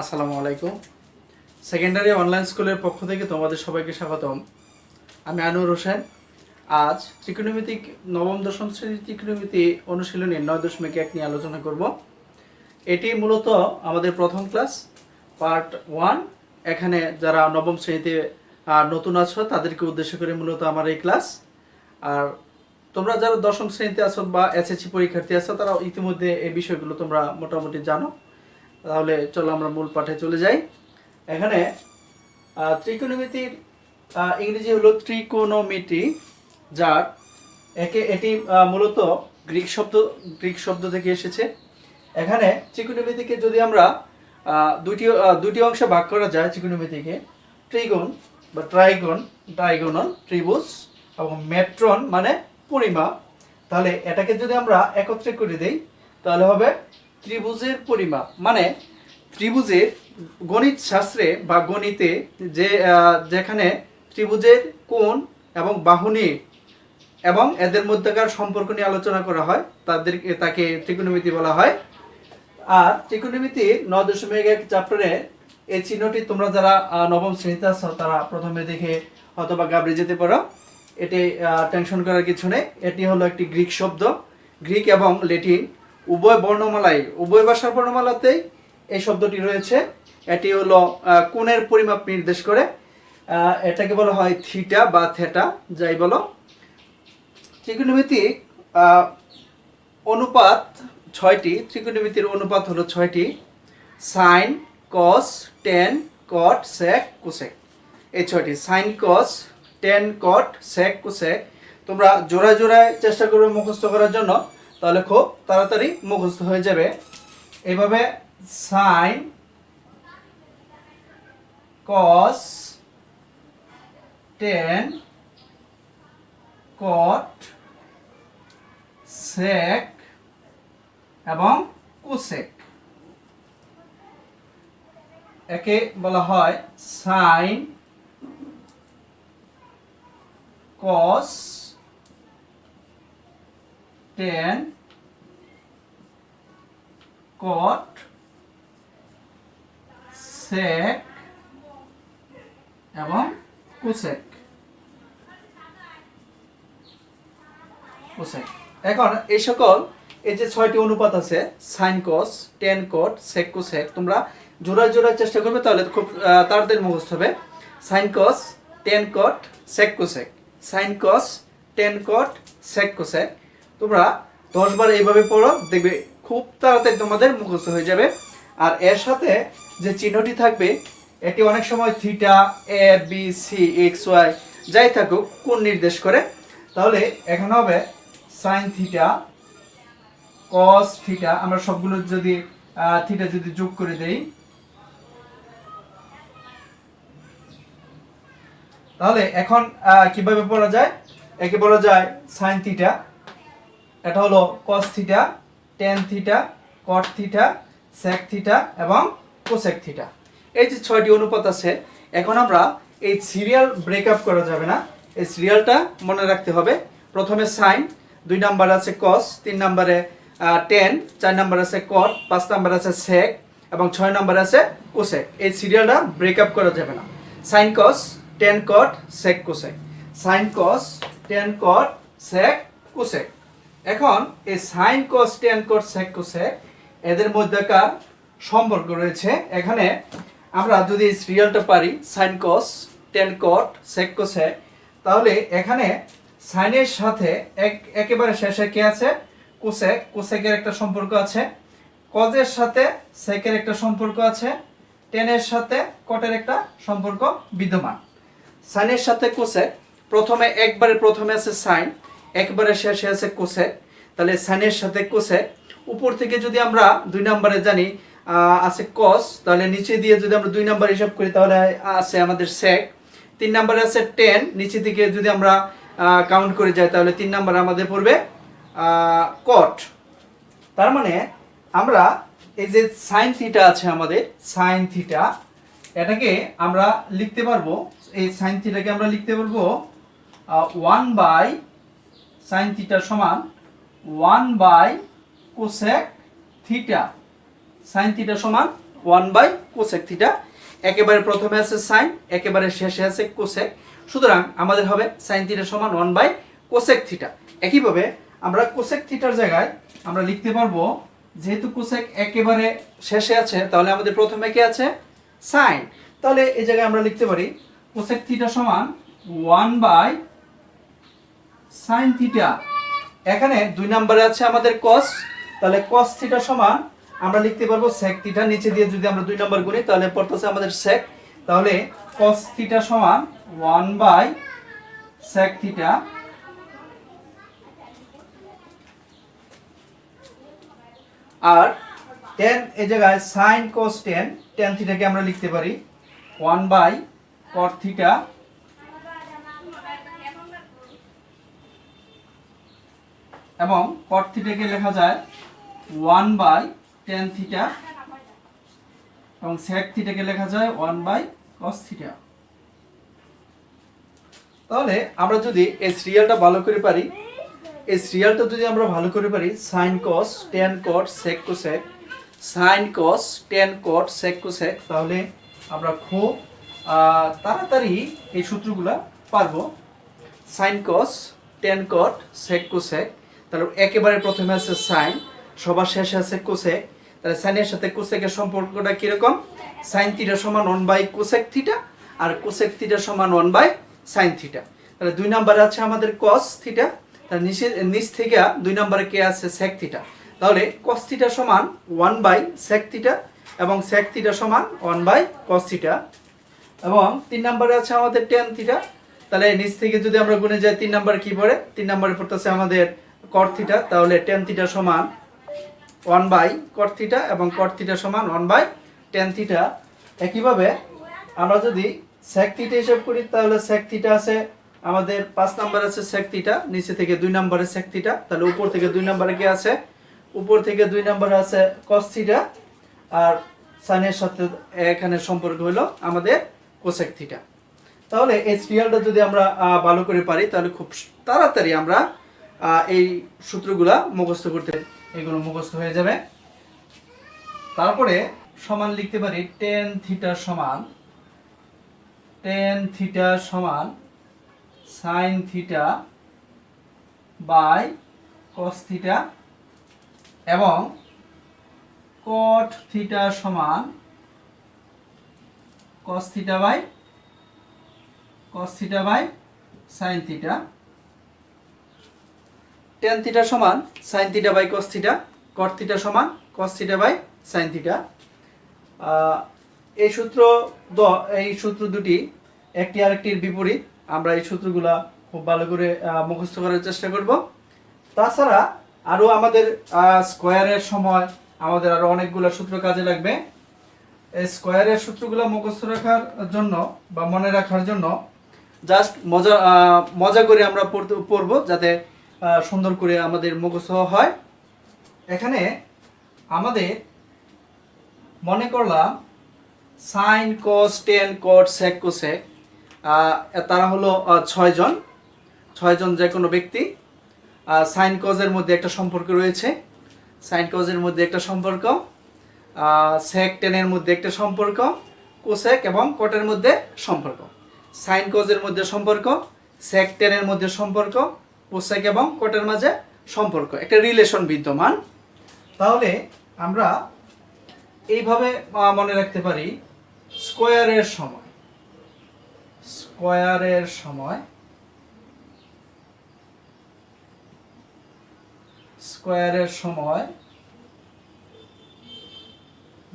আসসালামু আলাইকুম। Secondary online স্কুলের পক্ষ থেকে তোমাদের সবাইকে স্বাগতম। আমি আনোয়ার হোসেন। আজ ত্রিকোণমিতিক নবম দশম শ্রেণীর ত্রিকোণমিতি অনুশীলনী 9.1 নিয়ে আলোচনা করব। এটি মূলত আমাদের প্রথম ক্লাস পার্ট 1। এখানে যারা নবম শ্রেণীতে নতুন আছো তাদেরকে উদ্দেশ্য করে মূলত আমার এই ক্লাস। আর তোমরা যারা দশম শ্রেণীতে আছো বা এসএসসি পরীক্ষার্থী আছো তারা ইতিমধ্যে এই বিষয়গুলো তোমরা মোটামুটি জানো। তাহলে চলো আমরা মূল পাঠে চলে যাই। এখানে ত্রিকোণমিতির ইংরেজি হলো ত্রিকোণমিতি, যার এটি মূলত গ্রিক শব্দ থেকে এসেছে। এখানে ত্রিকোণমিতিকে যদি আমরা দুটি অংশে ভাগ করা যায়, ত্রিকোণমিতিকে ত্রিগুণ বা ট্রাইগোনাল ত্রিভুজ এবং মেট্রন মানে পরিমাপ, তাহলে এটাকে যদি আমরা একত্রে করে দেই তাহলে হবে ত্রিভুজের পরিমাপ। মানে ত্রিভুজের গণিত শাস্ত্রে বা গণিতে যেখানে ত্রিভুজের কোণ এবং বাহুনী এবং এদের মধ্যকার সম্পর্ক নিয়ে আলোচনা করা হয় তাকে ত্রিকোণমিতি বলা হয়। আর ত্রিকোণমিতির 9.1 চ্যাপ্টারে এই চিহ্নটি তোমরা যারা নবম শ্রেণীতে আছো তারা প্রথমে দেখে অথবা গাবড়ে যেতে পারো। এটি টেনশন করার কিছু নেই। এটি হলো একটি গ্রিক শব্দ। গ্রিক এবং ল্যাটিন উভয় ভাষার বর্ণমালাতেই এই শব্দটি রয়েছে। এটি হলো কোণের পরিমাপ নির্দেশ করে। এটাকে বলা হয় থিটা বা থেটা, যাই বলো। ত্রিকোণমিতিক অনুপাত 6টি। ত্রিকোণমিতির অনুপাত হলো 6টি: সাইন, কস, টেন, কট, সেক, কোসেক। এই 6টি সাইন, কস, টেন, কট, সেক, কোসেক। তোমরা জোড়ায় জোড়ায় চেষ্টা করবে মুখস্থ করার জন্য, তাহলে খুব তাড়াতাড়ি মুখস্থ হয়ে যাবে। এইভাবে সাইন, কস, টেন, কট, সেক এবং কোসেক। একে বলা হয় সাইন, কস, টেন, কট, সেক এবং কোসেক। এখন এই যে 6টি অনুপাত আছে, সাইন, কস, টেন, কট, সেক, কোসেক, তোমরা জোড়ায় জোড়ায় চেষ্টা করবে তাহলে খুব তাড়াতাড়ি মুখস্থ হবে। সাইন, কস, টেন, কট, সেক, কোসেক। সাইন, কস, টেন, কট, সেক, কোসেক। তোমরা 10 বার এইভাবে পড়ো, দেখবে খুব তাড়াতাড়ি তোমাদের মুখস্থ হয়ে যাবে। আর এর সাথে যে চিহ্নটি থাকবে এটি অনেক সময় থিটা, এ, বি, সি, এক্স, ওয়াই যাই থাকুক কোণ নির্দেশ করে। তাহলে এখানে হবে সাইন থিটা, কস থিটা। আমরা সবগুলো যদি থিটা যদি যোগ করে দেই তাহলে এখন কিভাবে পড়া যায়? একে বলা যায় সাইন থিটা, এটা হলো cos theta, tan theta, cot theta, sec theta এবং কোসেক থিটা। এই যে 6টি অনুপাত আছে, এখন আমরা এই সিরিয়াল ব্রেকআপ করা যাবে না, এই সিরিয়ালটা মনে রাখতে হবে। প্রথমে সাইন, 2 নম্বরে আছে কস, 3 নম্বরে টেন, 4 নম্বরে আছে কট, 5 নম্বরে আছে সেক এবং 6 নম্বরে আছে কোসেক। এই সিরিয়ালটা ব্রেকআপ করা যাবে না। সাইন, কস, টেন, কট, সেক, কোসেক। সাইন, কস, টেন, কট, সেক, কোসেক। এখন এই সাইন, কস, টেন, কট, সেক, কোসেক এদের মধ্যকার সম্পর্ক রয়েছে। এখানে আমরা যদি এই সিরিয়ালটা পারি সাইন, কস, টেন, কট, সেক, কোসেক, তাহলে এখানে সাইনের সাথে একেবারে শেষে কে আছে? কোসেক। কোসেকের একটা সম্পর্ক আছে, কজের সাথে সেকের একটা সম্পর্ক আছে, টেনের সাথে কটের একটা সম্পর্ক বিদ্যমান। সাইনের সাথে কোসেক, প্রথমে আছে সাইন, একবারে শেষে আছে কোসেক। তাহলে সাইনের সাথে কোসেক, উপর থেকে যদি আমরা 2 নম্বরে জানি আছে কস, তাহলে নিচে দিয়ে যদি আমরা 2 নম্বর হিসাব করি তাহলে আছে আমাদের সেক। 3 নম্বরে আছে টেন, নিচে থেকে যদি আমরা কাউন্ট করে যাই তাহলে 3 নম্বরে আমাদের পড়বে কট। তার মানে আমরা এই যে সাইন থিটা আছে আমাদের, সাইন থিটা, এটাকে আমরা লিখতে পারবো, এই সাইন থিটাকে আমরা লিখতে পারবো 1 বাই সাইন থিটা সমান 1 by cosec theta. Sine theta সমান 1/cosec থিটা। একেবারে প্রথমে আছে সাইন, একেবারে শেষে আছে কোসেক, সুতরাং আমাদের হবে সাইন থিটা সমান 1/cosec থিটা। একইভাবে আমরা কোসেক থিটার জায়গায় আমরা লিখতে পারবো, যেহেতু কোসেক একেবারে শেষে আছে তাহলে আমাদের প্রথমে কি আছে সাইন, তাহলে এই জায়গায় আমরা লিখতে পারি কোসেক থিটা সমান 1/sin থিটা। এখানে 2 নম্বরে আছে আমাদের cos, তাহলে cos থিটা সমান আমরা লিখতে পারবো sec থিটা, নিচে দিয়ে যদি আমরা 2 নম্বর গুনি তাহলে পড়তেছে আমাদের sec, তাহলে cos থিটা সমান 1/sec থিটা। আর tan এই জায়গায় sin cos tan থিটাকে আমরা লিখতে পারি 1/cot থিটা, এবং cot থিটাকে লেখা যায় 1/tan থিটা, এবং sec থিটাকে লেখা যায় 1/cos থিটা। তাহলে আমরা যদি এই সিরিয়ালটা ভালো করে পারি, এই সিরিয়ালটা যদি আমরা ভালো করে পারি sin cos tan cot sec cosec, sin cos tan cot sec cosec, তাহলে আমরা খুব তাড়াতাড়ি এই সূত্রগুলা পারবো। sin cos tan cot sec cosec, তাহলে একেবারে প্রথমে আছে sin, সবার শেষে আছে cosec, তাহলে sin এর সাথে cosec এর সম্পর্কটা কি রকম, sin থিটা সমান 1/cosec থিটা আর cosec থিটা সমান 1/sin থিটা। তাহলে 2 নম্বরে আছে আমাদের cos থিটা, তার নিচ থেকে 2 নম্বরে কে আছে sec থিটা, তাহলে cos থিটা সমান 1/sec থিটা এবং sec থিটা সমান 1/cos থিটা। এবং 3 নম্বরে আছে আমাদের tan থিটা, তাহলে নিচ থেকে যদি আমরা গুণে যাই 3 নম্বরে কি পড়ে, 3 নম্বরে পড়তেছে আমাদের cot থিটা, তাহলে tan থিটা সমান 1/cot থিটা এবং cot থিটা সমান 1/tan থিটা। একইভাবে আমরা যদি sec থিটা হিসাব করি তাহলে sec থিটা আছে আমাদের 5 নম্বর আছে sec থিটা, নিচে থেকে 2 নম্বরে sec থিটা, তাহলে উপর থেকে 2 নম্বরে কি আছে, উপর থেকে 2 নম্বরে আছে cos থিটা, আর sin এর সাথে এখানে সম্পর্ক হলো আমাদের cosec থিটা। তাহলে এই সিরিয়ালটা যদি আমরা ভালো করে পারি তাহলে খুব তাড়াতাড়ি আমরা এই সূত্রগুলা মুখস্থ করতে, এগুলো মুখস্থ হয়ে যাবে। তারপরে সমান লিখতে পারি tan থিটা সমান sin theta by cos theta, এবং cot থিটা সমান cos theta by sin theta. tan theta সমান sin theta by cos theta, cot theta সমান cos theta by sin theta. এই সূত্র দুটি একটি আরেকটির বিপরীত, আমরা এই সূত্রগুলা খুব ভালো করে মুখস্থ করার চেষ্টা করব। তাছাড়া আরো আমাদের স্কয়ারের সময় আমাদের আরো অনেকগুলো সূত্র কাজে লাগবে। এই স্কয়ারের সূত্রগুলো মুখস্থ রাখার জন্য বা মনে রাখার জন্য জাস্ট মজা করে আমরা পড়বো, যাতে সুন্দর করে আমাদের মুখস্থ হয়। এখানে আমাদের মনে করলাম sin cos tan cot sec cosec, তারা হলো 6 জন যে কোনো ব্যক্তি। sin cos এর মধ্যে একটা সম্পর্ক রয়েছে, sin cos এর মধ্যে একটা সম্পর্ক, sec tan এর মধ্যে একটা সম্পর্ক, cosec এবং cot এর মধ্যে সম্পর্ক। sin cos এর মধ্যে সম্পর্ক, sec tan এর মধ্যে সম্পর্ক, cosec এবং cot এর মাঝে সম্পর্ক, একটা রিলেশন বিদ্যমান। তাহলে আমরা এইভাবে মনে রাখতে পারি স্কয়ারের সময়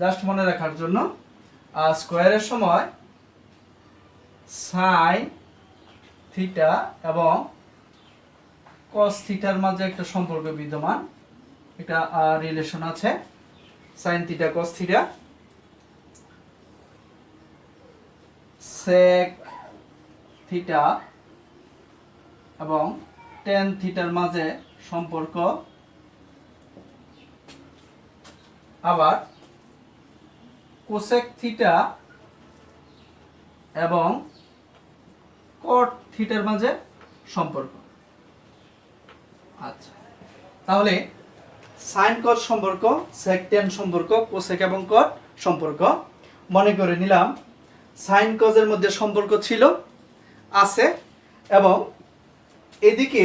জাস্ট মনে রাখার জন্য, স্কয়ারের সময় sin থিটা এবং cos থিটার মাঝে একটা সম্পর্ক বিদ্যমান, একটা রিলেশন আছে। sin theta cos theta, sec theta এবং tan থিটার মাঝে সম্পর্ক, আবার cosec থিটা এবং cot থিটার মাঝে সম্পর্ক। আচ্ছা, তাহলে sin cos সম্পর্ক, sec tan সম্পর্ক, cosec এবং cot সম্পর্ক। মনে করে নিলাম সাইন কজের মধ্যে সম্পর্ক ছিল, আছে, এবং এদিকে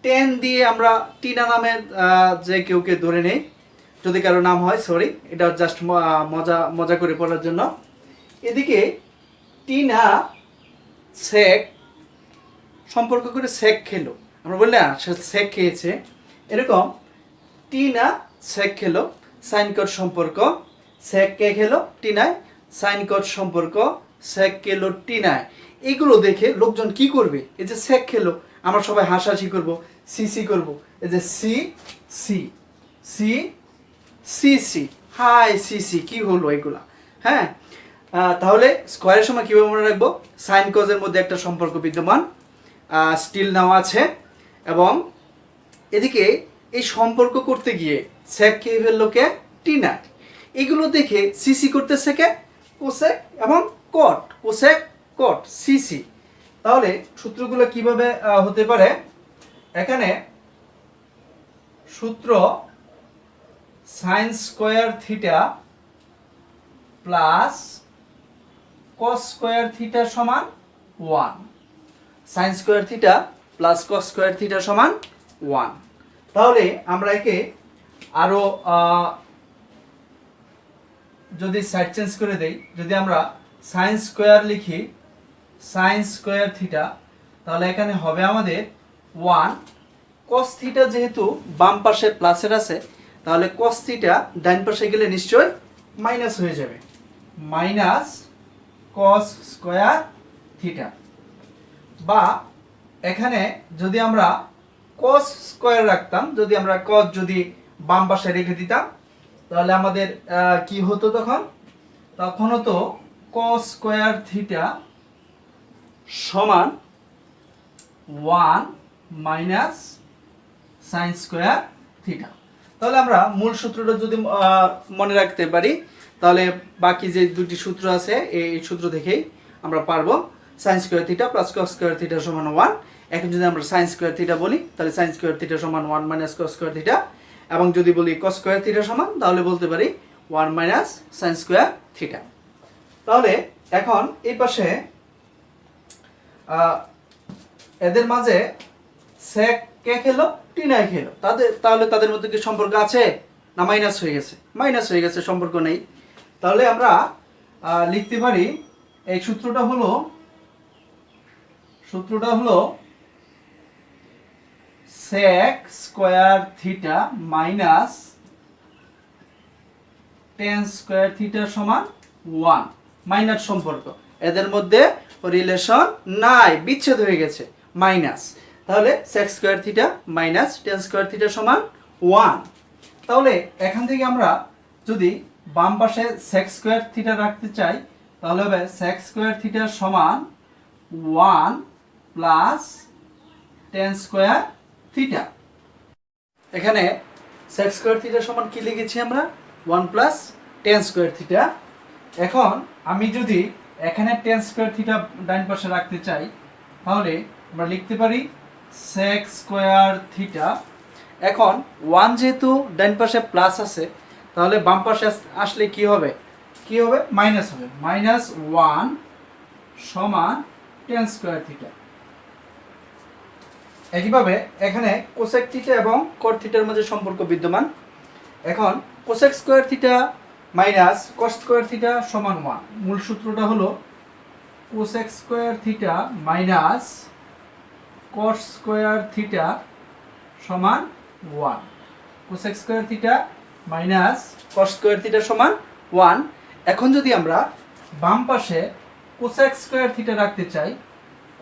টেন দিয়ে আমরা টিনা নামের যে কেউকে ধরে নেই, যদি কারো নাম হয়, সরি, এটা জাস্ট মজা করে পড়ার জন্য। এদিকে টিনা সেক সম্পর্ক করে সেক খেলো, আমরা বললে সে সেক খেয়েছে, এরকম টিনা সেক খেলো, সাইন কট সম্পর্ক, সেক কে খেলো টিনায়, সাইন কট সম্পর্ক, সেক খেলো টিনায়। এগুলো দেখে লোকজন কি করবে? এই যে সেক খেলো, আমরা সবাই হাসাহাসি করবো, সি সি করবো, এই যে সি সি সি সি সি, হাই সি সি, কি হলো এগুলা? হ্যাঁ, তাহলে স্কোয়ারের সময় কীভাবে মনে রাখবো? সাইন কজের মধ্যে একটা সম্পর্ক বিদ্যমান, স্টিল নেওয়া আছে, এবং এদিকে এই সম্পর্ক করতে গিয়ে সেক খেয়ে ফেললো কে? টিনা। এগুলো দেখে সিসি করতেছে কে? কোসেক এবং কট, কোসেক কট সিসি। তাহলে সূত্রগুলো কিভাবে হতে পারে? এখানে সূত্র sine square theta plus cos square theta সমান 1, sine square theta plus cos square theta সমান 1। তাহলে আমরা একে আরো যদি সাইড চেঞ্জ করে দেই, যদি আমরা সাইন স্কোয়ার লিখি, সাইন স্কোয়ার থিটা, তাহলে এখানে হবে আমাদের 1। কস থিটা যেহেতু বাম পাশে প্লাসের আছে, তাহলে কস থিটা ডান পাশে গেলে নিশ্চয় মাইনাস হয়ে যাবে, মাইনাস কস স্কোয়ার থিটা। বা এখানে যদি আমরা কস স্কোয়ার রাখতাম, যদি আমরা কস যদি বাম পাশে রেখে দিতাম, তাহলে আমাদের কি হতো? তখন হতো কস স্কোয়ার থিটা সমান 1 মাইনাস সাইন স্কোয়ার থিটা। তাহলে আমরা মূল সূত্রটা যদি মনে রাখতে পারি, তাহলে বাকি যে দুটি সূত্র আছে এই সূত্র দেখেই আমরা পারবো। Sine square theta plus cos square theta সমান 1। এখন যদি আমরা সাইন স্কোয়ার থিটা বলি, তাহলে সাইন স্কোয়ার থিটা সমান 1 মাইনাস কস স্কোয়ার থিটা, এবং যদি বলি কস স্কোয়ার থিটা সমান, তাহলে বলতে পারি 1 মাইনাস সাইন স্কোয়ার থিটা। তাহলে এখন এই পাশে এদের মাঝে সেক কে খেলো? টিনায় খেলো। তাহলে তাদের মধ্যে কি সম্পর্ক আছে? না মাইনাস হয়ে গেছে? মাইনাস হয়ে গেছে, সম্পর্ক নেই। তাহলে আমরা লিখতে পারি, এই সূত্রটা হলো sec square theta minus tan square theta সমান 1, মাইনাস সম্পর্ক, এদের মধ্যে রিলেশন নাই, বিচ্ছেদ হয়ে গেছে, মাইনাস। তাহলে sec square theta minus tan square theta সমান 1। তাহলে এখান থেকে আমরা যদি বাম পাশে সেক স্কোয়ার থিটা রাখতে চাই, তাহলে হবে সেক স্কোয়ার থিটা সমান 1 প্লাস টেন স্কোয়ার থিটা। এখানে সেক স্কোয়ার থিটা সমান কি লিখেছি আমরা? 1 প্লাস টেন স্কোয়ার থিটা। এখন আমি যদি এখানে টেন স্কোয়ার থিটা ডান পাশে রাখতে চাই, তাহলে আমরা লিখতে পারি সেক স্কোয়ার থিটা। এখন 1 যেহেতু ডান পাশে প্লাস আছে, তাহলে বাম পাশে আসলে কি হবে? মাইনাস হবে, মাইনাস 1 সমান টেন স্কোয়ার থিটা। একইভাবে এখানে কোসেক থিটা এবং কট থিটার মধ্যে সম্পর্ক বিদ্যমান। এখন cosec square theta minus cos square theta সমান 1। মূল সূত্রটা হলো cosec square theta minus cos square theta সমান 1। Cosec square theta minus cos square theta সমান 1। এখন যদি আমরা বাম পাশে কোসেক স্কোয়ার থিটা রাখতে চাই,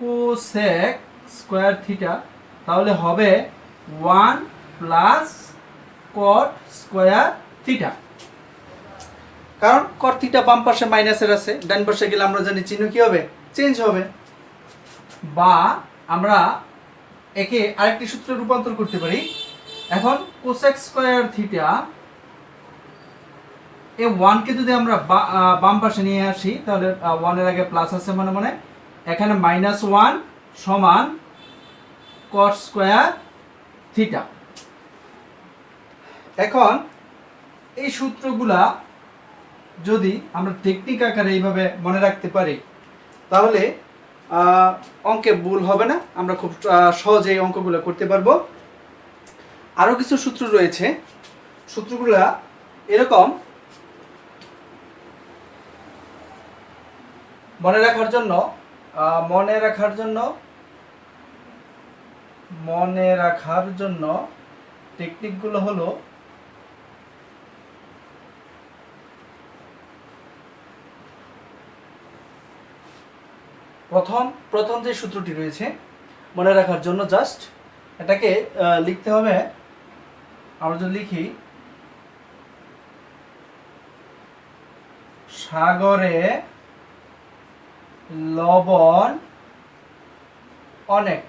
কোসেক স্কোয়ার থিটা, তাহলে হবে 1 প্লাস কট স্কোয়ার থিটা। কারণ কট থিটা বাম পাশে মাইনাসের আছে, ডান পাশে গেলে আমরা জানি চিহ্ন কি হবে? চেঞ্জ হবে। বা আমরা একে আরেকটি সূত্রে রূপান্তর করতে পারি। এখন কোসেক স্কোয়ার থিটা, এই 1 কে যদি আমরা বাম পাশে নিয়ে আসি, তাহলে 1 এর আগে প্লাস আছে মনে মনে, এখানে -1 সমান কট স্কোয়ার থিটা। এখন এই সূত্রগুলা যদি আমরা টেকনিক আকারে এইভাবে মনে রাখতে পারি তাহলে অঙ্কে ভুল হবে না, আমরা খুব সহজেই অঙ্কগুলো করতে পারবো। আরও কিছু সূত্র রয়েছে, সূত্রগুলা এরকম। মনে রাখার জন্য টেকনিকগুলো হলো প্রথম যে সূত্রটি রয়েছে মনে রাখার জন্য জাস্ট এটাকে লিখতে হবে। আমরা যদি লিখি সাগরে লবণ অনেক,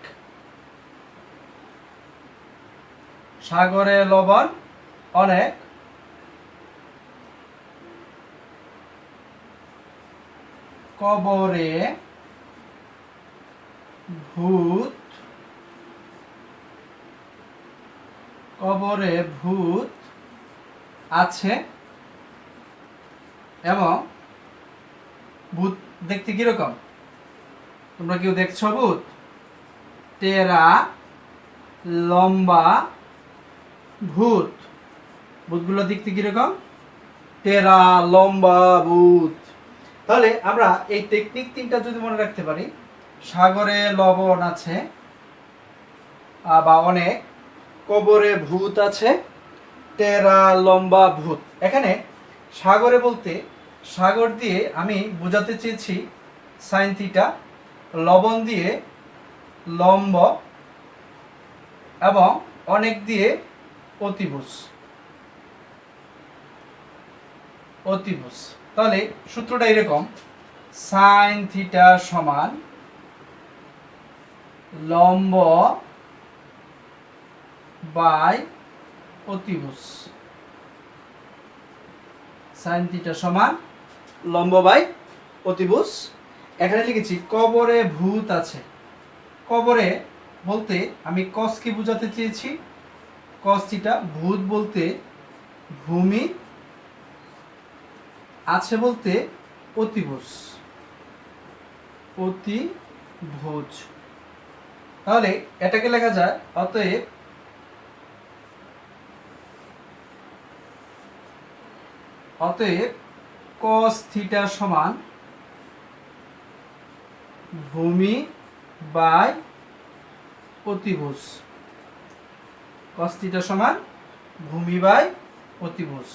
সাগরে লবণ অনেক, কবরে ভূত আছে, এবং ভূত দেখতে কিরকম? তোমরা কেউ দেখছো ভূত? টেরা লম্বা ভূত। ভূতগুলো দেখতে কিরকম? টেরা লম্বা ভূত। তাহলে আমরা এই টেকনিক তিনটা যদি মনে রাখতে পারি, সাগরে লবণ আছে বা অনেক, কবরে ভূত আছে, টেরা লম্বা ভূত। এখানে সাগরে বলতে সাগর দিয়ে আমি বোঝাতে চেয়েছি সাইন থিটা, লবণ দিয়ে লম্ব, এবং অনেক দিয়ে অতিভুজ। তাহলে সূত্রটা এরকম, সাইন থিটা সমান লম্ব বাই অতিভুজ। সাইন থিটা সমান লম্ব বাই অতিভুজ। এখানে লিখেছি কবরে ভূত আছে। কবরে বলতে আমি কস কি বোঝাতে চেয়েছি? Cos theta. ভূত বলতে ভূমি, আছে বলতে অতিভুজ। তাহলে এটাকে লেখা যায় অতএব cos থিটা সমান ভূমি বাই অতিভুজ। cos থিটা সমান ভূমি বাই অতিভুজ।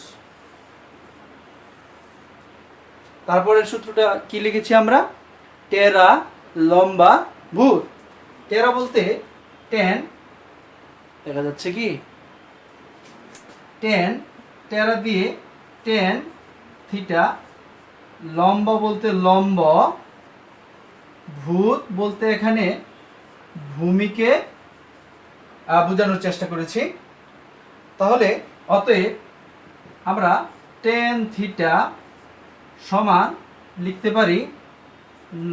তারপরের সূত্রটা কি লিখেছি আমরা? টেরা লম্বা ভূত। টেরা বলতে টেন, দেখা যাচ্ছে কি টেন, টেরা দিয়ে টেন থিটা, লম্ব বলতে লম্ব, ভূত বলতে এখানে ভূমিকে বোঝানোর চেষ্টা করেছি। তাহলে অতএব আমরা টেন থিটা সমান লিখতে পারি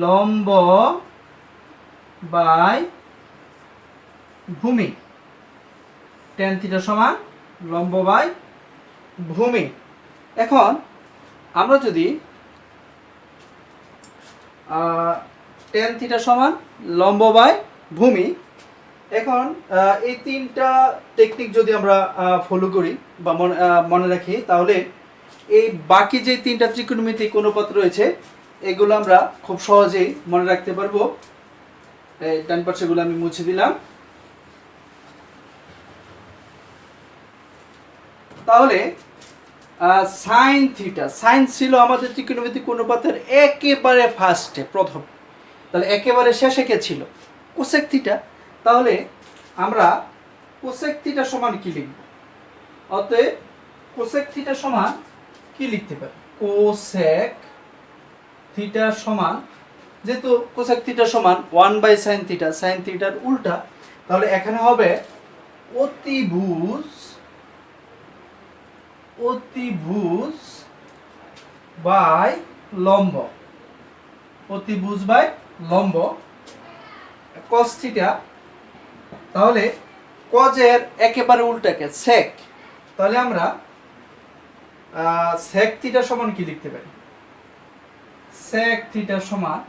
লম্ব বাই ভূমি। টেন থিটা সমান লম্ব বাই ভূমি। এখন আমরা যদি টেন থিটা সমান লম্ব বাই ভূমি, এখন এই তিনটা টেকনিক যদি আমরা ফলো করি বা মনে রাখি, তাহলে এই বাকি যে তিনটা ত্রিকোণমিতিক অনুপাত রয়েছে এগুলো আমরা খুব সহজেই মনে রাখতে পারবো। এই ডান পাশেগুলো আমি মুছে দিলাম। তাহলে সাইন থিটা, সাইন ছিল আমাদের ত্রিকোণমিতিক অনুপাতের একেবারে ফার্স্টে, প্রথম। তাহলে একেবারে শেষে কে ছিল? Cosec theta. তাহলে আমরা কোসেক থিটা সমান কি লিখব? অতএব কোসেক থিটা সমান কি লিখতে পারি? কোসেক থিটা সমান, যেহেতু কোসেক থিটা সমান 1/sin থিটা, সাইন থিটার উল্টা, তাহলে এখানে হবে অতিভুজ বাই লম্ব। অতিভুজ বাই লম্ব cos থিটা। তাহলে cos এর একেবারে উল্টাকে sec। তাহলে আমরা sec থিটা সমান কি লিখতে পারি? sec থিটা সমান,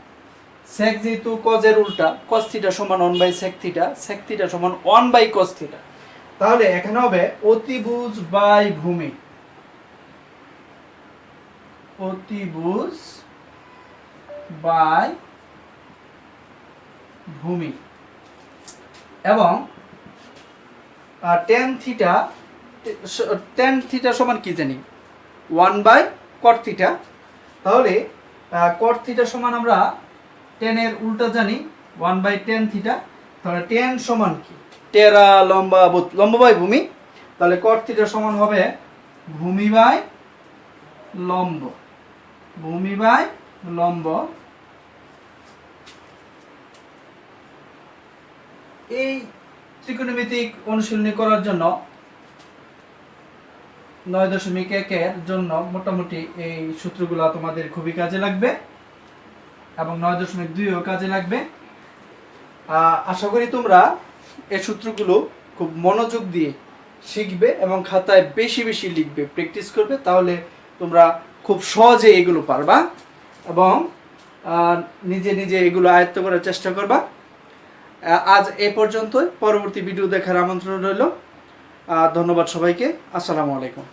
sec যেহেতু cos এর উল্টা, cos থিটা সমান 1/sec থিটা, sec থিটা সমান 1/cos থিটা। তাহলে এখানে হবে অতিভুজ বাই ভূমি, অতিভুজ বাই ভূমি, এবং tan থিটা সমান কি জানি? 1/cot theta. তাহলে cot থিটা সমান আমরা tan এর উল্টা জানি 1/tan থিটা। তাহলে tan সমান কি? টেরা লম্বা বাই ভূমি। তাহলে cot থিটা সমান হবে ভূমি বাই লম্ব, ভূমি বাই লম্ব। এই ত্রিকোণমিতিক অনুশীলনী করার জন্য 9.1 এর জন্য মোটামুটি এই সূত্রগুলো তোমাদের খুবই কাজে লাগবে, এবং 9.2 ও কাজে লাগবে। আশা করি তোমরা এই সূত্রগুলো খুব মনোযোগ দিয়ে শিখবে এবং খাতায় বেশি বেশি লিখবে, প্র্যাকটিস করবে, তাহলে তোমরা খুব সহজে এগুলো পারবা এবং নিজে নিজে এগুলো আয়ত্ত করার চেষ্টা করবা। আজ এ পর্যন্তই, পরবর্তী ভিডিও দেখার আমন্ত্রণ রইল। ধন্যবাদ সবাইকে। আসসালামু আলাইকুম।